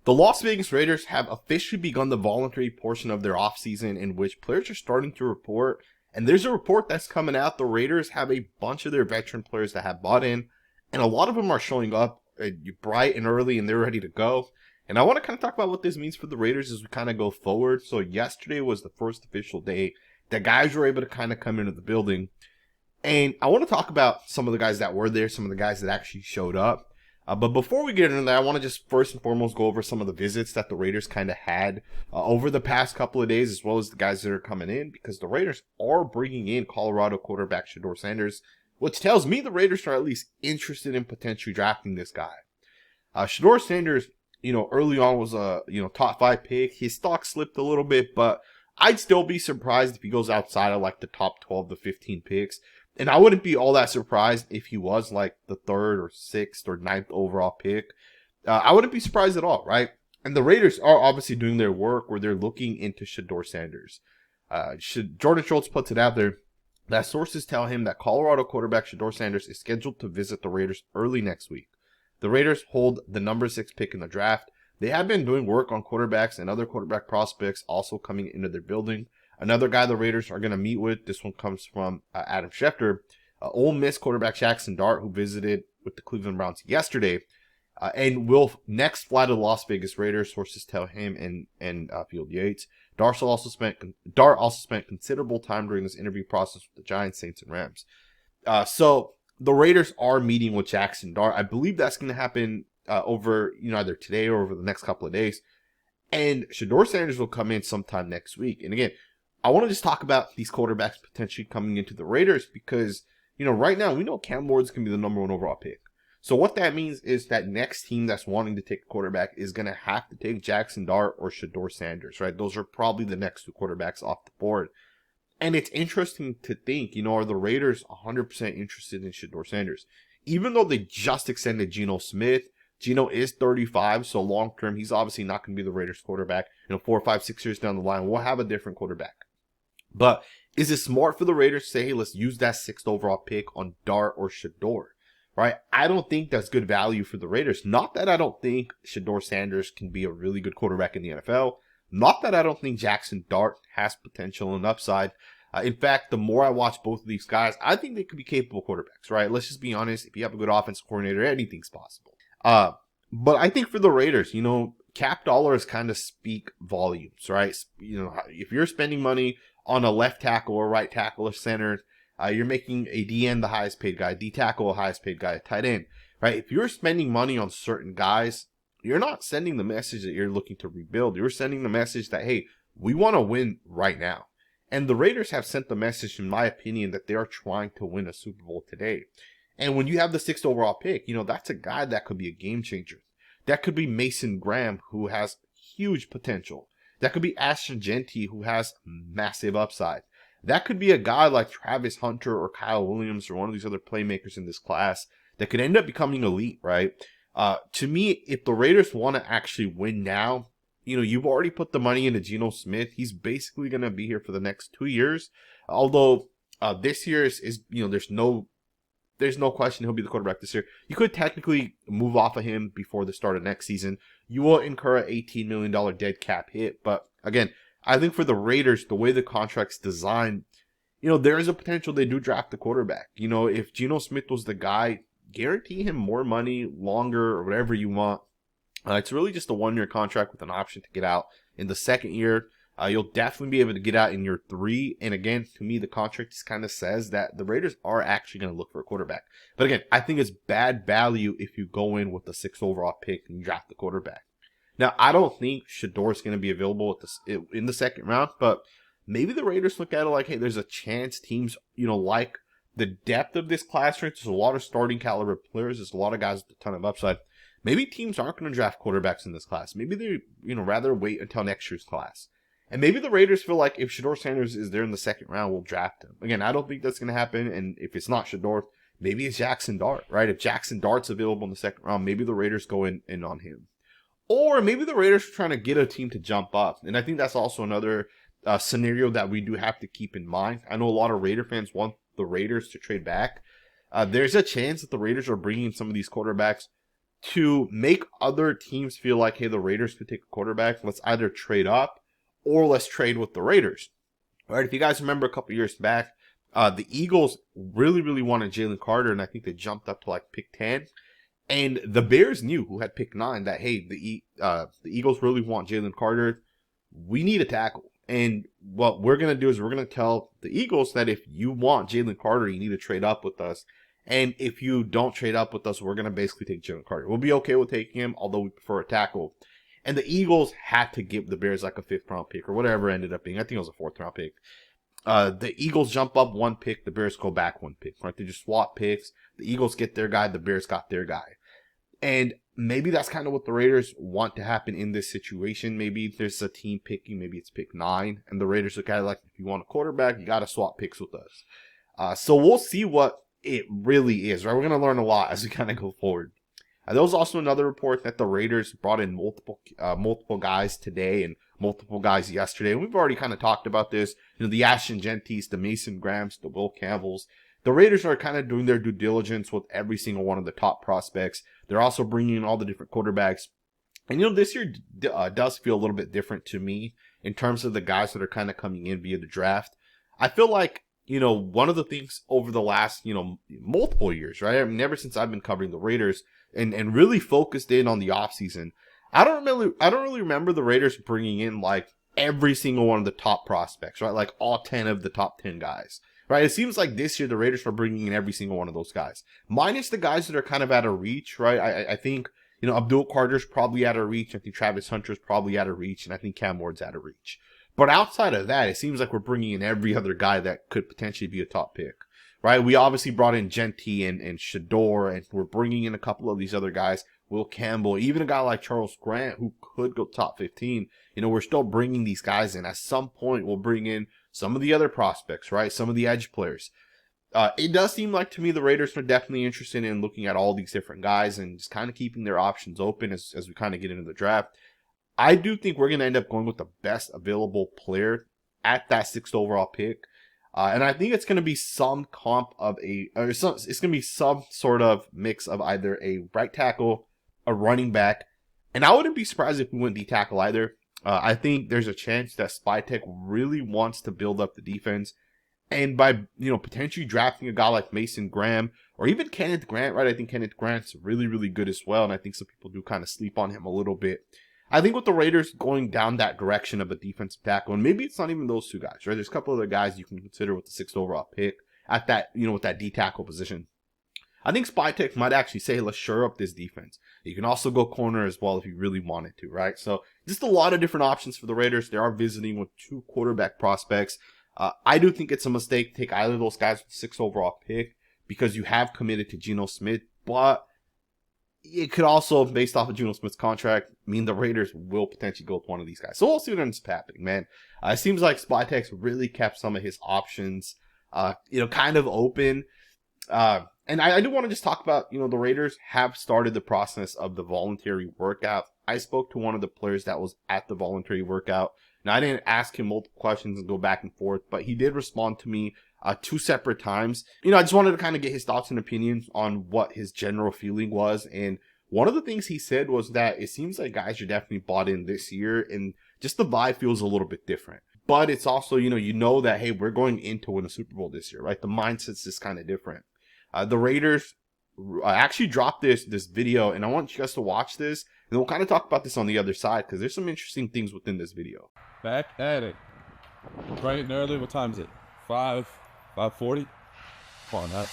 The Las Vegas Raiders have officially begun the voluntary portion of their offseason in which players are starting to report. And there's a report that's coming out. The Raiders have a bunch of their veteran players that have bought in, and a lot of them are showing up bright and early, and they're ready to go. And I want to kind of talk about what this means for the Raiders as we kind of go forward. So yesterday was the first official day that guys were able to kind of come into the building. And I want to talk about some of the guys that were there, some of the guys that actually showed up. But before we get into that, I want to just first and foremost go over some of the visits that the Raiders kind of had over the past couple of days, as well as the guys that are coming in, because the Raiders are bringing in Colorado quarterback Shedeur Sanders, which tells me the Raiders are at least interested in potentially drafting this guy. Shedeur Sanders, early on was a, top 5 pick. His stock slipped a little bit, but I'd still be surprised if he goes outside of like the top 12 to 15 picks. And I wouldn't be all that surprised if he was like the 3rd or 6th or 9th overall pick. I wouldn't be surprised at all, right? And the Raiders are obviously doing their work where they're looking into Shedeur Sanders. Jordan Schultz puts it out there that sources tell him that Colorado quarterback Shedeur Sanders is scheduled to visit the Raiders early next week. The Raiders hold the number 6 pick in the draft. They have been doing work on quarterbacks and other quarterback prospects also coming into their building. Another guy the Raiders are going to meet with, this one comes from Adam Schefter, Ole Miss quarterback Jackson Dart, who visited with the Cleveland Browns yesterday, and will next fly to the Las Vegas Raiders, sources tell him and Field Yates. Dart also spent considerable time during this interview process with the Giants, Saints, and Rams. So the Raiders are meeting with Jackson Dart. I believe that's going to happen over either today or over the next couple of days. And Shedeur Sanders will come in sometime next week. And again, I want to just talk about these quarterbacks potentially coming into the Raiders because, right now we know Cam Ward's going to be the number 1 overall pick. So what that means is that next team that's wanting to take a quarterback is going to have to take Jackson Dart or Shedeur Sanders, right? Those are probably the next 2 quarterbacks off the board. And it's interesting to think, are the Raiders 100% interested in Shedeur Sanders? Even though they just extended Geno Smith, Geno is 35, so long term, he's obviously not going to be the Raiders quarterback. 4, 5, 6 years down the line, we'll have a different quarterback. But is it smart for the Raiders to say, hey, let's use that 6th overall pick on Dart or Shedeur, right? I don't think that's good value for the Raiders. Not that I don't think Shedeur Sanders can be a really good quarterback in the NFL. Not that I don't think Jackson Dart has potential and upside. In fact, the more I watch both of these guys, I think they could be capable quarterbacks, right? Let's just be honest. If you have a good offensive coordinator, anything's possible. But I think for the Raiders, cap dollars kind of speak volumes, right? If you're spending money on a left tackle or right tackle or center, you're making a DN the highest paid guy, D tackle the highest paid guy, tight end, right? If you're spending money on certain guys, you're not sending the message that you're looking to rebuild. You're sending the message that, hey, we want to win right now. And the Raiders have sent the message, in my opinion, that they are trying to win a Super Bowl today. And when you have the 6th overall pick, that's a guy that could be a game changer. That could be Mason Graham, who has huge potential. That could be Ashton Jeanty, who has massive upside. That could be a guy like Travis Hunter or Kyle Williams or one of these other playmakers in this class that could end up becoming elite, right? To me, if the Raiders want to actually win now, you've already put the money into Geno Smith. He's basically going to be here for the next 2 years. Although this year is there's no question he'll be the quarterback this year. You could technically move off of him before the start of next season. You will incur an $18 million dead cap hit. But again, I think for the Raiders, the way the contract's designed, there is a potential they do draft the quarterback. If Geno Smith was the guy, guarantee him more money, longer, or whatever you want. It's really just a 1-year contract with an option to get out in the 2nd year. You'll definitely be able to get out in year 3. And again, to me, the contract just kind of says that the Raiders are actually going to look for a quarterback. But again, I think it's bad value if you go in with the 6th overall pick and you draft the quarterback. Now, I don't think Shedeur is going to be available in the 2nd round, but maybe the Raiders look at it like, hey, there's a chance teams, like the depth of this class, right? There's a lot of starting caliber players. There's a lot of guys with a ton of upside. Maybe teams aren't going to draft quarterbacks in this class. Maybe they, rather wait until next year's class. And maybe the Raiders feel like if Shedeur Sanders is there in the 2nd round, we'll draft him. Again, I don't think that's going to happen. And if it's not Shedeur, maybe it's Jackson Dart, right? If Jackson Dart's available in the 2nd round, maybe the Raiders go in on him. Or maybe the Raiders are trying to get a team to jump up. And I think that's also another scenario that we do have to keep in mind. I know a lot of Raider fans want the Raiders to trade back. There's a chance that the Raiders are bringing some of these quarterbacks to make other teams feel like, hey, the Raiders could take a quarterback. Let's either trade up or let's trade with the Raiders. All right, if you guys remember a couple years back, the Eagles really, really wanted Jalen Carter, and I think they jumped up to like pick 10. And the Bears knew, who had pick 9, that, hey, the Eagles really want Jalen Carter. We need a tackle. And what we're going to do is we're going to tell the Eagles that if you want Jalen Carter, you need to trade up with us. And if you don't trade up with us, we're going to basically take Jalen Carter. We'll be okay with taking him, although we prefer a tackle. And the Eagles had to give the Bears like a 5th-round pick or whatever it ended up being. I think it was a 4th-round pick. The Eagles jump up 1 pick. The Bears go back 1 pick. Right? They just swap picks. The Eagles get their guy. The Bears got their guy. And maybe that's kind of what the Raiders want to happen in this situation. Maybe there's a team picking, maybe it's pick 9, and the Raiders look at it like, if you want a quarterback, you got to swap picks with us. So we'll see what it really is, right? We're going to learn a lot as we kind of go forward. There was also another report that the Raiders brought in multiple guys today and multiple guys yesterday. And we've already kind of talked about this. You know, the Ashton Gentis, the Mason Grahams, the Will Campbells. The Raiders are kind of doing their due diligence with every single one of the top prospects. They're also bringing in all the different quarterbacks. And, you know, this year does feel a little bit different to me in terms of the guys that are kind of coming in via the draft. I feel like, you know, one of the things over the last, you know, multiple years, right? I mean, ever since I've been covering the Raiders and really focused in on the offseason, I don't really remember the Raiders bringing in like every single one of the top prospects, right? Like all 10 of the top 10 guys. Right, it seems like this year the Raiders are bringing in every single one of those guys, minus the guys that are kind of out of reach, right? I think, you know, Abdul Carter's probably out of reach. I think Travis Hunter's probably out of reach, and I think Cam Ward's out of reach. But outside of that, it seems like we're bringing in every other guy that could potentially be a top pick, right? We obviously brought in Genty and Shedeur, and we're bringing in a couple of these other guys, Will Campbell, even a guy like Charles Grant, who could go top 15. You know, we're still bringing these guys in. At some point, we'll bring in some of the other prospects, right? Some of the edge players. It does seem like to me the Raiders are definitely interested in looking at all these different guys and just kind of keeping their options open as we kind of get into the draft. I do think we're going to end up going with the best available player at that 6th overall pick. And I think it's going to be some comp of it's going to be some sort of mix of either a right tackle, a running back, and I wouldn't be surprised if we went D tackle either. I think there's a chance that Spytek really wants to build up the defense. And by, you know, potentially drafting a guy like Mason Graham or even Kenneth Grant, right? I think Kenneth Grant's really, really good as well. And I think some people do kind of sleep on him a little bit. I think with the Raiders going down that direction of a defensive tackle, and maybe it's not even those 2 guys, right? There's a couple other guys you can consider with the 6th overall pick at that, you know, with that D tackle position. I think Spytek might actually say, let's shore up this defense. You can also go corner as well if you really wanted to, right? So just a lot of different options for the Raiders. They are visiting with 2 quarterback prospects. I do think it's a mistake to take either of those guys with the 6th overall pick because you have committed to Geno Smith, but it could also, based off of Geno Smith's contract, mean the Raiders will potentially go with one of these guys. So we'll see what ends up happening, man. It seems like Spytek's really kept some of his options, you know, kind of open. And I do want to just talk about, you know, the Raiders have started the process of the voluntary workout. I spoke to one of the players that was at the voluntary workout. Now, I didn't ask him multiple questions and go back and forth, but he did respond to me 2 separate times. You know, I just wanted to kind of get his thoughts and opinions on what his general feeling was. And one of the things he said was that it seems like guys are definitely bought in this year, and just the vibe feels a little bit different. But it's also, you know that, hey, we're going in to win a Super Bowl this year, right? The mindset's just kind of different. The Raiders actually dropped this video, and I want you guys to watch this, and we'll kind of talk about this on the other side because there's some interesting things within this video. Back at it. Bright and early. What time is it? 5:40? Come on, that.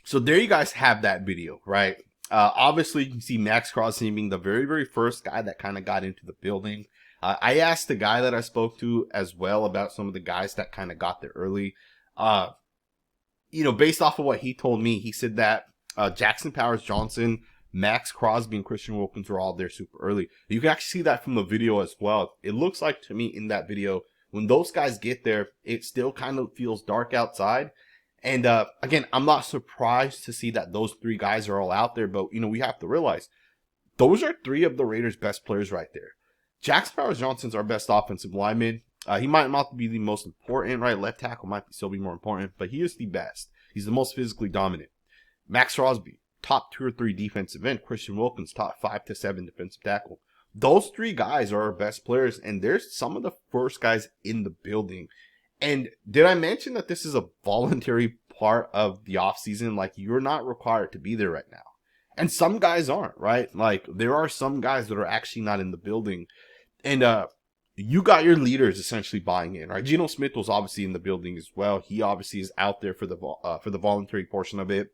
So there you guys have that video, right? Obviously, you can see Maxx Crosby being the very, very first guy that kind of got into the building. I asked the guy that I spoke to as well about some of the guys that kind of got there early. Based off of what he told me, he said that Jackson Powers-Johnson, Maxx, Crosby, and Christian Wilkins were all there super early. You can actually see that from the video as well. It looks like to me in that video, when those guys get there, it still kind of feels dark outside. And again, I'm not surprised to see that those 3 guys are all out there, but we have to realize those are 3 of the Raiders' best players right there. Jackson Powers-Johnson's our best offensive lineman. He might not be the most important, right? Left tackle might still be more important, but he is the best. He's the most physically dominant. Maxx Crosby, top 2 or 3 defensive end. Christian Wilkins, top 5 to 7 defensive tackle. Those 3 guys are our best players, and they're some of the first guys in the building. And did I mention that this is a voluntary part of the offseason? Like, you're not required to be there right now. And some guys aren't, right? Like, there are some guys that are actually not in the building. And you got your leaders essentially buying in, right? Geno Smith was obviously in the building as well. He obviously is out there for the voluntary portion of it.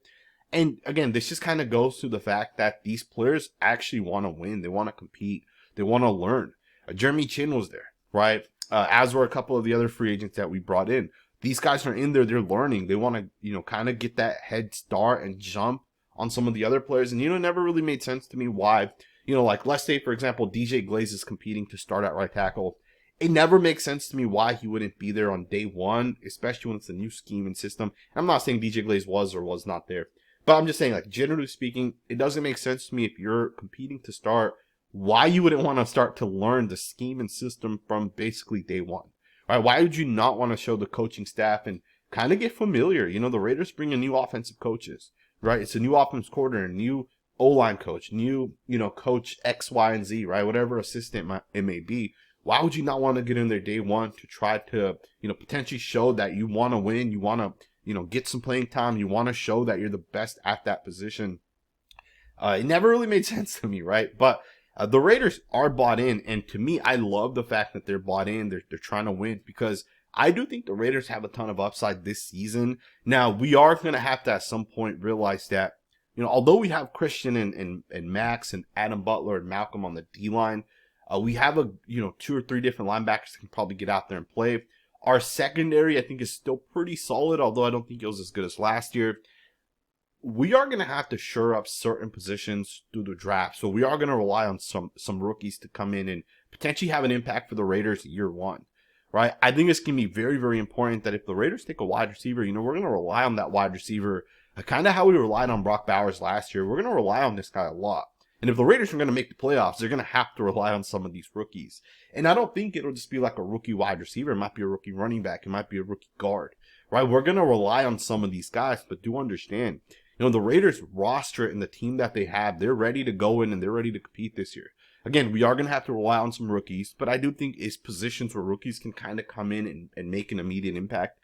And again, this just kind of goes to the fact that these players actually want to win. They want to compete. They want to learn. Jeremy Chin was there, right? As were a couple of the other free agents that we brought in. These guys are in there. They're learning. They want to, kind of get that head start and jump on some of the other players. And, it never really made sense to me why, like let's say, for example, DJ Glaze is competing to start at right tackle. It never makes sense to me why he wouldn't be there on day one, especially when it's a new scheme and system. I'm not saying DJ Glaze was or was not there, but I'm just saying, like, generally speaking, it doesn't make sense to me if you're competing to start, why you wouldn't want to start to learn the scheme and system from basically day one, right? Why would you not want to show the coaching staff and kind of get familiar? The Raiders bring in new offensive coaches, right? It's a new offensive coordinator, new O-line coach, new, coach X, Y, and Z, right? Whatever assistant it may be. Why would you not want to get in there day one to try to, potentially show that you want to win, you want to, get some playing time, you want to show that you're the best at that position? It never really made sense to me, right? But the Raiders are bought in, and to me, I love the fact that they're bought in. They're trying to win, because I do think the Raiders have a ton of upside this season. Now, we are going to have to at some point realize that, although we have Christian and Maxx and Adam Butler and Malcolm on the D-line, we have 2 or 3 different linebackers that can probably get out there and play. Our secondary, I think, is still pretty solid, although I don't think it was as good as last year. We are going to have to shore up certain positions through the draft. So we are going to rely on some rookies to come in and potentially have an impact for the Raiders year one, right? I think it's going to be very, very important that if the Raiders take a wide receiver, we're going to rely on that wide receiver, kind of how we relied on Brock Bowers last year. We're going to rely on this guy a lot. And if the Raiders are going to make the playoffs, they're going to have to rely on some of these rookies. And I don't think it'll just be like a rookie wide receiver. It might be a rookie running back. It might be a rookie guard, right? We're going to rely on some of these guys, but do understand, the Raiders roster and the team that they have, they're ready to go in and they're ready to compete this year. Again, we are going to have to rely on some rookies, but I do think it's positions where rookies can kind of come in and make an immediate impact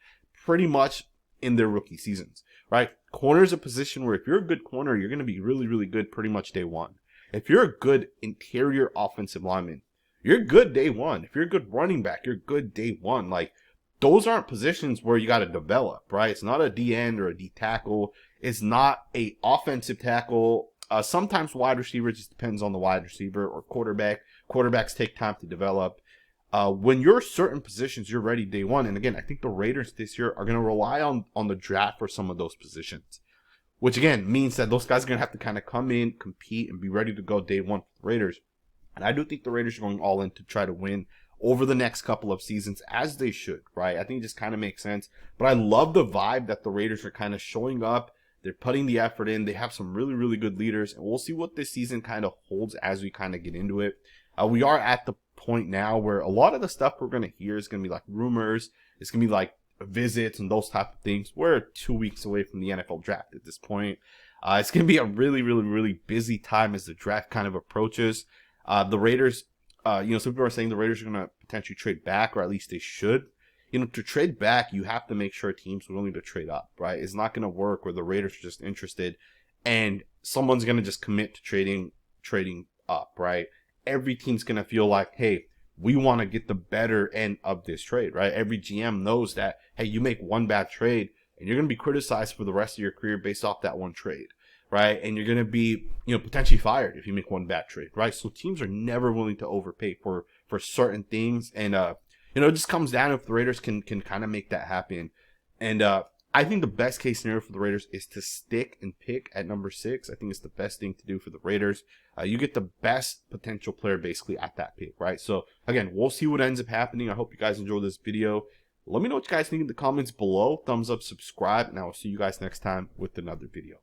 pretty much in their rookie seasons, right? Corner is a position where if you're a good corner, you're going to be really, really good pretty much day one. If you're a good interior offensive lineman, you're good day one. If you're a good running back, you're good day one. Like, those aren't positions where you got to develop, right? It's not a D end or a D tackle. It's not a offensive tackle. Sometimes wide receiver, just depends on the wide receiver, or quarterback. Quarterbacks take time to develop. When you're certain positions, you're ready day one. And again, I think the Raiders this year are going to rely on the draft for some of those positions, which again means that those guys are going to have to kind of come in, compete, and be ready to go day one for the Raiders. And I do think the Raiders are going all in to try to win over the next couple of seasons, as they should, right? I think it just kind of makes sense. But I love the vibe that the Raiders are kind of showing up. They're putting the effort in. They have some really, really good leaders. And we'll see what this season kind of holds as we kind of get into it. We are at the point now where a lot of the stuff we're going to hear is going to be like rumors. It's going to be like visits and those type of things. We're 2 weeks away from the NFL draft at this point. It's going to be a really, really, really busy time as the draft kind of approaches. The Raiders, some people are saying the Raiders are going to potentially trade back, or at least they should. To trade back, you have to make sure a team's willing to trade up, right? It's not going to work where the Raiders are just interested and someone's going to just commit to trading up, right? Every team's going to feel like, hey, we want to get the better end of this trade, right? Every GM knows that, hey, you make one bad trade and you're going to be criticized for the rest of your career based off that one trade, right? And you're going to be, potentially fired if you make one bad trade, right? So teams are never willing to overpay for for certain things. And, you know, it just comes down if the Raiders can kind of make that happen. And I think the best case scenario for the Raiders is to stick and pick at number 6. I think it's the best thing to do for the Raiders. You get the best potential player basically at that pick, right? So, again, we'll see what ends up happening. I hope you guys enjoyed this video. Let me know what you guys think in the comments below. Thumbs up, subscribe, and I will see you guys next time with another video.